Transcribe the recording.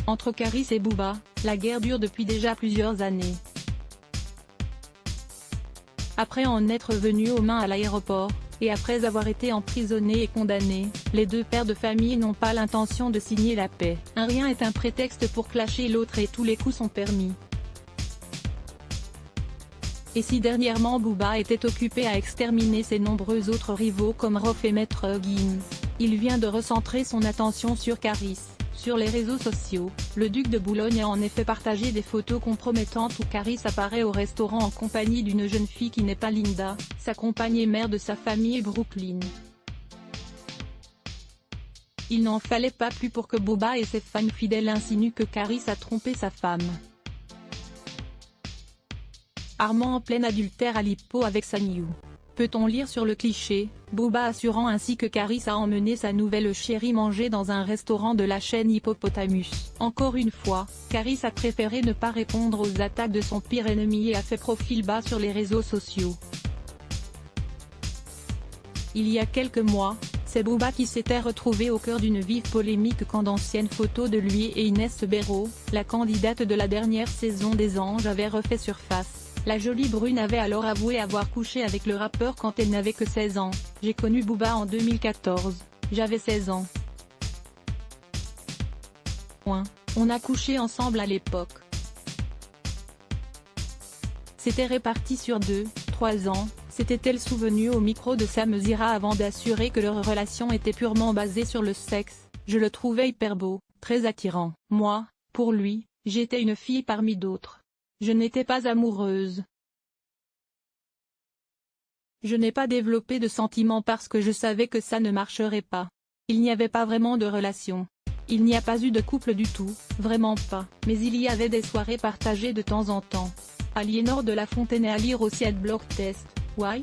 Entre Caris et Booba, la guerre dure depuis déjà plusieurs années. Après en être venus aux mains à l'aéroport, et après avoir été emprisonnés et condamnés, les deux pères de famille n'ont pas l'intention de signer la paix. Un rien est un prétexte pour clasher l'autre et tous les coups sont permis. Et si dernièrement Booba était occupé à exterminer ses nombreux autres rivaux comme Rof et Maître Gims, il vient de recentrer son attention sur Caris. Sur les réseaux sociaux, le duc de Boulogne a en effet partagé des photos compromettantes où Caris apparaît au restaurant en compagnie d'une jeune fille qui n'est pas Linda, sa compagne et mère de sa famille Brooklyn. Il n'en fallait pas plus pour que Booba et ses fans fidèles insinuent que Caris a trompé sa femme. Armand en plein adultère à l'hippo avec Sanyu. Peut-on lire sur le cliché, Booba assurant ainsi que Caris a emmené sa nouvelle chérie manger dans un restaurant de la chaîne Hippopotamus. Encore une fois, Caris a préféré ne pas répondre aux attaques de son pire ennemi et a fait profil bas sur les réseaux sociaux. Il y a quelques mois, c'est Booba qui s'était retrouvé au cœur d'une vive polémique quand d'anciennes photos de lui et Inès Béraud, la candidate de la dernière saison des Anges, avaient refait surface. La jolie brune avait alors avoué avoir couché avec le rappeur quand elle n'avait que 16 ans. J'ai connu Booba en 2014, j'avais 16 ans. On a couché ensemble à l'époque. C'était réparti sur 2-3 ans, s'était-elle souvenue au micro de Sam Zira avant d'assurer que leur relation était purement basée sur le sexe. Je le trouvais hyper beau, très attirant. Moi, pour lui, j'étais une fille parmi d'autres. Je n'étais pas amoureuse. Je n'ai pas développé de sentiments parce que je savais que ça ne marcherait pas. Il n'y avait pas vraiment de relation. Il n'y a pas eu de couple du tout, vraiment pas. Mais il y avait des soirées partagées de temps en temps. Aliénor de la Fontaine à lire aussi @blogtest. Why?